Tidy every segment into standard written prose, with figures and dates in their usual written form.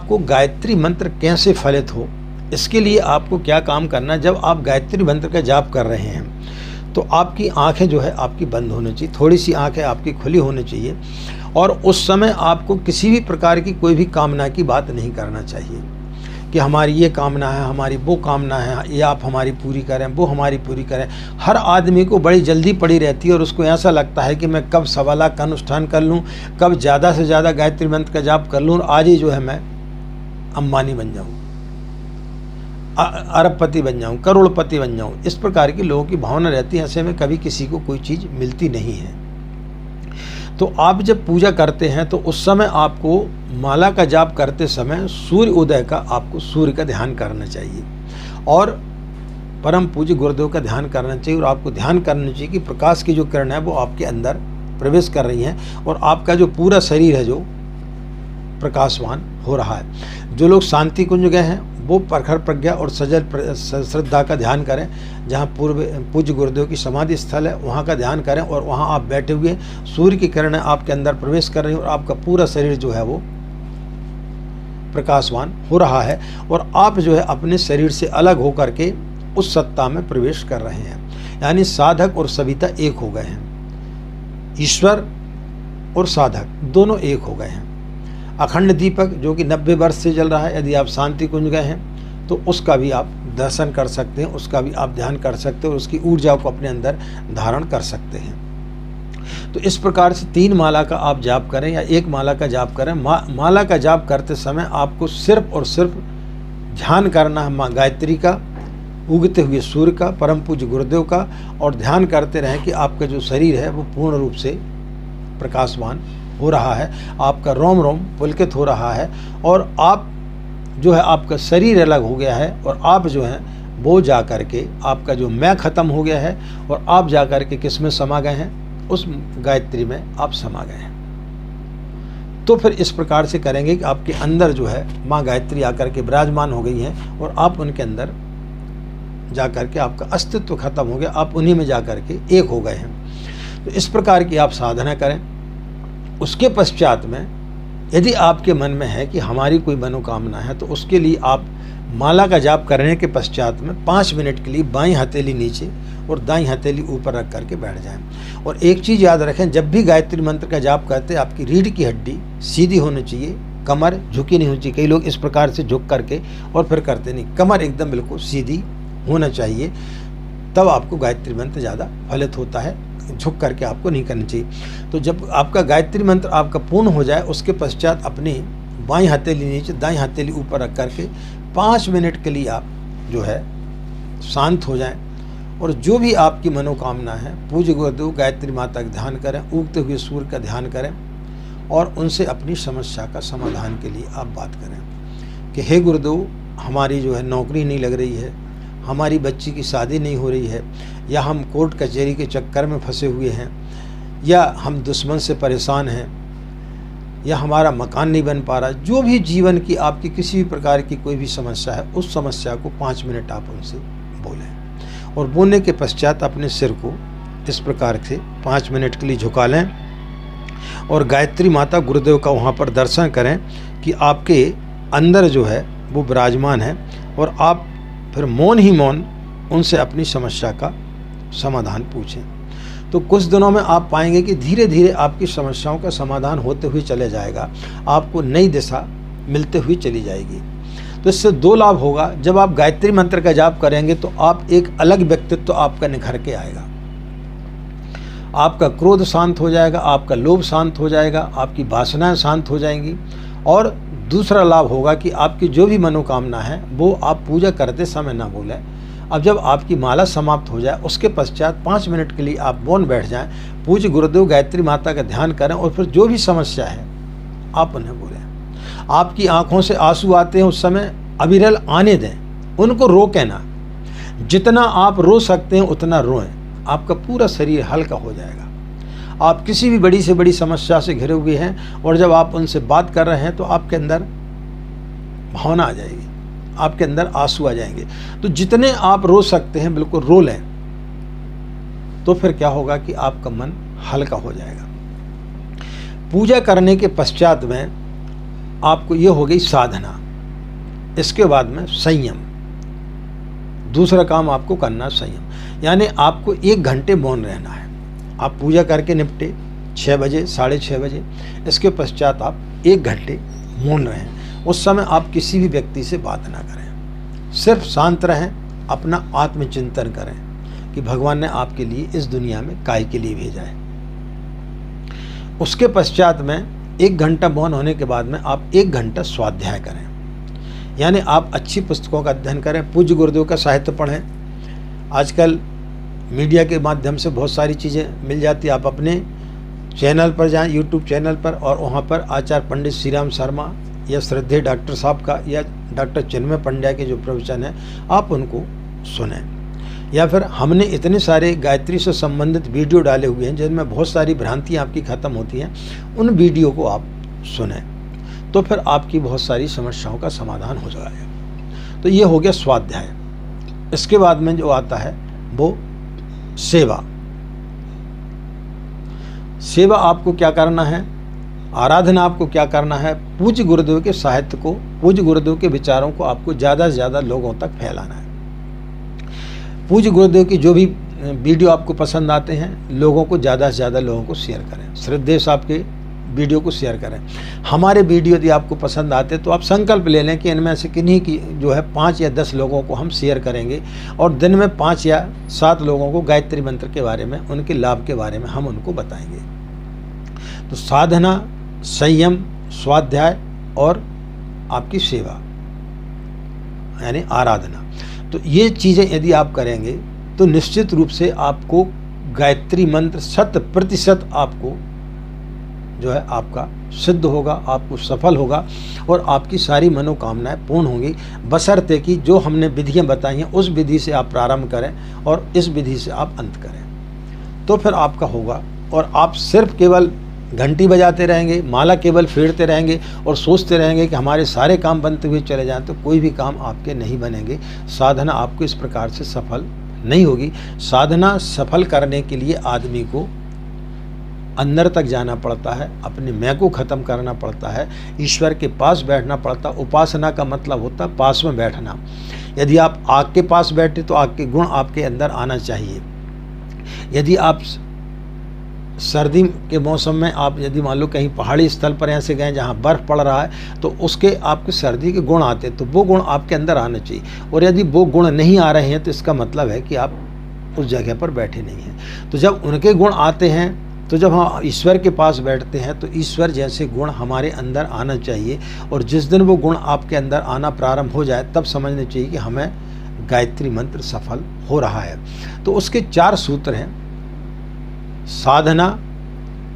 आपको गायत्री मंत्र कैसे फलित हो, इसके लिए आपको क्या काम करना है। जब आप गायत्री मंत्र का जाप कर रहे हैं तो आपकी आंखें जो है आपकी बंद होनी चाहिए, थोड़ी सी आंखें आपकी खुली होनी चाहिए, और उस समय आपको किसी भी प्रकार की कोई भी कामना की बात नहीं करना चाहिए कि हमारी ये कामना है, हमारी वो कामना है, ये आप हमारी पूरी करें, वो हमारी पूरी करें। हर आदमी को बड़ी जल्दी पड़ी रहती है और उसको ऐसा लगता है कि मैं कब 1.25 लाख का अनुष्ठान कर लूँ, कब ज़्यादा से ज़्यादा गायत्री मंत्र का जाप कर लूँ और आज ही जो है मैं अंबानी बन जाऊँ, अरबपति बन जाऊँ, करोड़पति बन जाऊँ। इस प्रकार की लोगों की भावना रहती है। ऐसे में कभी किसी को कोई चीज़ मिलती नहीं है। तो आप जब पूजा करते हैं तो उस समय आपको माला का जाप करते समय सूर्य उदय का, आपको सूर्य का ध्यान करना चाहिए और परम पूज्य गुरुदेव का ध्यान करना चाहिए। और आपको ध्यान करना चाहिए कि प्रकाश की जो किरण है वो आपके अंदर प्रवेश कर रही हैं और आपका जो पूरा शरीर है जो प्रकाशवान हो रहा है। जो लोग शांति कुंज गए हैं वो प्रखर प्रज्ञा और सजल श्रद्धा का ध्यान करें। जहाँ पूज्य गुरुदेव की समाधि स्थल है वहाँ का ध्यान करें और वहाँ आप बैठे हुए सूर्य की किरणें आपके अंदर प्रवेश कर रही हैं और आपका पूरा शरीर जो है वो प्रकाशवान हो रहा है और आप जो है अपने शरीर से अलग होकर के उस सत्ता में प्रवेश कर रहे हैं। यानी साधक और सविता एक हो गए हैं, ईश्वर और साधक दोनों एक हो गए हैं। अखंड दीपक जो कि 90 वर्ष से जल रहा है, यदि आप शांति कुंज गए हैं तो उसका भी आप दर्शन कर सकते हैं, उसका भी आप ध्यान कर सकते हैं और उसकी ऊर्जा को अपने अंदर धारण कर सकते हैं। तो इस प्रकार से 3 माला का आप जाप करें या 1 माला का जाप करें। माला का जाप करते समय आपको सिर्फ और सिर्फ ध्यान करना है माँ गायत्री का, उगते हुए सूर्य का, परम पूज्य गुरुदेव का, और ध्यान करते रहें कि आपका जो शरीर है वो पूर्ण रूप से प्रकाशवान हो रहा है, आपका रोम रोम पुलकित हो रहा है और आप जो है आपका शरीर अलग हो गया है और आप जो है वो जा कर के आपका जो मैं ख़त्म हो गया है और आप जा कर के किस में समा गए हैं, उस गायत्री में आप समा गए हैं। तो फिर इस प्रकार से करेंगे कि आपके अंदर जो है माँ गायत्री आकर के विराजमान हो गई हैं और आप उनके अंदर जा कर के आपका अस्तित्व खत्म हो गया, आप उन्हीं में जा कर के एक हो गए हैं। तो इस प्रकार की आप साधना करें। उसके पश्चात में यदि आपके मन में है कि हमारी कोई मनोकामना है तो उसके लिए आप माला का जाप करने के पश्चात में 5 मिनट के लिए बाईं हथेली नीचे और दाईं हथेली ऊपर रख करके बैठ जाएं। और एक चीज़ याद रखें, जब भी गायत्री मंत्र का जाप करते हैं आपकी रीढ़ की हड्डी सीधी होनी चाहिए, कमर झुकी नहीं होनी चाहिए। कई लोग इस प्रकार से झुक करके और फिर करते नहीं, कमर एकदम बिल्कुल सीधी होना चाहिए, तब आपको गायत्री मंत्र ज़्यादा फलित होता है। झुक करके आपको नहीं करनी चाहिए। तो जब आपका गायत्री मंत्र आपका पूर्ण हो जाए उसके पश्चात अपनी बाईं हथेली नीचे दाईं हथेली ऊपर रख करके 5 मिनट के लिए आप जो है शांत हो जाएं और जो भी आपकी मनोकामना है पूज्य गुरुदेव गायत्री माता का ध्यान करें, उगते हुए सूर्य का ध्यान करें और उनसे अपनी समस्या का समाधान के लिए आप बात करें कि हे गुरुदेव, हमारी जो है नौकरी नहीं लग रही है, हमारी बच्ची की शादी नहीं हो रही है, या हम कोर्ट कचहरी के चक्कर में फंसे हुए हैं, या हम दुश्मन से परेशान हैं, या हमारा मकान नहीं बन पा रहा। जो भी जीवन की आपकी किसी भी प्रकार की कोई भी समस्या है उस समस्या को 5 मिनट आप उनसे बोलें और बोलने के पश्चात अपने सिर को इस प्रकार से 5 मिनट के लिए झुका लें और गायत्री माता गुरुदेव का वहाँ पर दर्शन करें कि आपके अंदर जो है वो विराजमान है और आप फिर मौन ही मौन उनसे अपनी समस्या का समाधान पूछें। तो कुछ दिनों में आप पाएंगे कि धीरे धीरे आपकी समस्याओं का समाधान होते हुए चले जाएगा, आपको नई दिशा मिलते हुई चली जाएगी। तो इससे 2 लाभ होगा। जब आप गायत्री मंत्र का जाप करेंगे तो आप एक अलग व्यक्तित्व आपका निखर के आएगा, आपका क्रोध शांत हो जाएगा, आपका लोभ शांत हो जाएगा, आपकी वासनाएं शांत हो जाएंगी। और दूसरा लाभ होगा कि आपकी जो भी मनोकामना है वो आप पूजा करते समय ना भूलें। अब जब आपकी माला समाप्त हो जाए उसके पश्चात 5 मिनट के लिए आप मौन बैठ जाएं, पूज्य गुरुदेव गायत्री माता का ध्यान करें और फिर जो भी समस्या है आप उन्हें बोलें। आपकी आंखों से आंसू आते हैं उस समय अविरल आने दें, उनको रोकें ना। जितना आप रो सकते हैं उतना रोएं, आपका पूरा शरीर हल्का हो जाएगा। आप किसी भी बड़ी से बड़ी समस्या से घिरे हुए हैं और जब आप उनसे बात कर रहे हैं तो आपके अंदर भावना आ जाएगी, आपके अंदर आंसू आ जाएंगे। तो जितने आप रो सकते हैं बिल्कुल रो लें, तो फिर क्या होगा कि आपका मन हल्का हो जाएगा। पूजा करने के पश्चात में आपको ये हो गई साधना। इसके बाद में संयम, दूसरा काम आपको करना संयम, यानी आपको 1 घंटे मौन रहना है। आप पूजा करके निपटे 6 बजे 6:30 बजे, इसके पश्चात आप 1 घंटे मौन रहें। उस समय आप किसी भी व्यक्ति से बात ना करें, सिर्फ शांत रहें, अपना आत्मचिंतन करें कि भगवान ने आपके लिए इस दुनिया में काय के लिए भेजा है। उसके पश्चात में 1 घंटा मौन होने के बाद में आप 1 घंटा स्वाध्याय करें, यानी आप अच्छी पुस्तकों का अध्ययन करें, पूज्य गुरुदेव का साहित्य पढ़ें। आजकल मीडिया के माध्यम से बहुत सारी चीज़ें मिल जाती है। आप अपने चैनल पर जाएं, यूट्यूब चैनल पर, और वहाँ पर आचार्य पंडित श्री राम शर्मा या श्रद्धेय डॉक्टर साहब का या डॉक्टर चिन्मय पंड्या के जो प्रवचन है आप उनको सुनें। या फिर हमने इतने सारे गायत्री से संबंधित वीडियो डाले हुए हैं जिनमें बहुत सारी भ्रांतियाँ आपकी ख़त्म होती हैं, उन वीडियो को आप सुनें, तो फिर आपकी बहुत सारी समस्याओं का समाधान हो जाएगा। तो ये हो गया स्वाध्याय। इसके बाद में जो आता है वो सेवा। सेवा आपको क्या करना है, आराधना आपको क्या करना है, पूज्य गुरुदेव के साहित्य को, पूज्य गुरुदेव के विचारों को आपको ज़्यादा से ज़्यादा लोगों तक फैलाना है। पूज्य गुरुदेव की जो भी वीडियो आपको पसंद आते हैं, लोगों को ज़्यादा से ज़्यादा लोगों को शेयर करें। श्रद्धेय साहब के वीडियो को शेयर करें। हमारे वीडियो यदि आपको पसंद आते तो आप संकल्प ले लें कि इनमें से किन्हीं की जो है 5 या 10 लोगों को हम शेयर करेंगे, और दिन में 5 या 7 लोगों को गायत्री मंत्र के बारे में, उनके लाभ के बारे में हम उनको बताएंगे। तो साधना, संयम, स्वाध्याय और आपकी सेवा यानी आराधना, तो ये चीज़ें यदि आप करेंगे तो निश्चित रूप से आपको गायत्री मंत्र 100% आपको जो है आपका सिद्ध होगा, आपको सफल होगा, और आपकी सारी मनोकामनाएं पूर्ण होंगी, बशर्ते कि जो हमने विधियां बताई हैं उस विधि से आप प्रारंभ करें और इस विधि से आप अंत करें, तो फिर आपका होगा। और आप सिर्फ केवल घंटी बजाते रहेंगे, माला केवल फेरते रहेंगे और सोचते रहेंगे कि हमारे सारे काम बनते हुए चले जाएं, तो कोई भी काम आपके नहीं बनेंगे। साधना आपको इस प्रकार से सफल नहीं होगी। साधना सफल करने के लिए आदमी को अंदर तक जाना पड़ता है, अपने मैं को ख़त्म करना पड़ता है, ईश्वर के पास बैठना पड़ता। उपासना का मतलब होता है पास में बैठना। यदि आप आग के पास बैठे तो आग के गुण आपके अंदर आना चाहिए। यदि आप सर्दी के मौसम में आप यदि मान लो कहीं पहाड़ी स्थल पर ऐसे गए जहाँ बर्फ़ पड़ रहा है, तो उसके आपके सर्दी के गुण आते, तो वो गुण आपके अंदर आने चाहिए। और यदि वो गुण नहीं आ रहे हैं तो इसका मतलब है कि आप उस जगह पर बैठे नहीं हैं। तो जब उनके गुण आते हैं, तो जब हम ईश्वर के पास बैठते हैं तो ईश्वर जैसे गुण हमारे अंदर आना चाहिए। और जिस दिन वो गुण आपके अंदर आना प्रारंभ हो जाए तब समझना चाहिए कि हमें गायत्री मंत्र सफल हो रहा है। तो उसके 4 सूत्र हैं: साधना,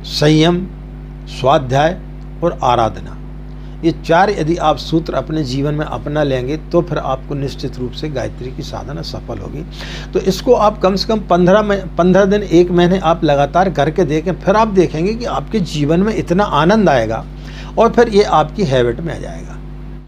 संयम, स्वाध्याय और आराधना। ये 4 यदि आप सूत्र अपने जीवन में अपना लेंगे तो फिर आपको निश्चित रूप से गायत्री की साधना सफल होगी। तो इसको आप कम से कम 15 दिन 1 महीने आप लगातार करके देखें, फिर आप देखेंगे कि आपके जीवन में इतना आनंद आएगा और फिर ये आपकी हैबिट में आ जाएगा।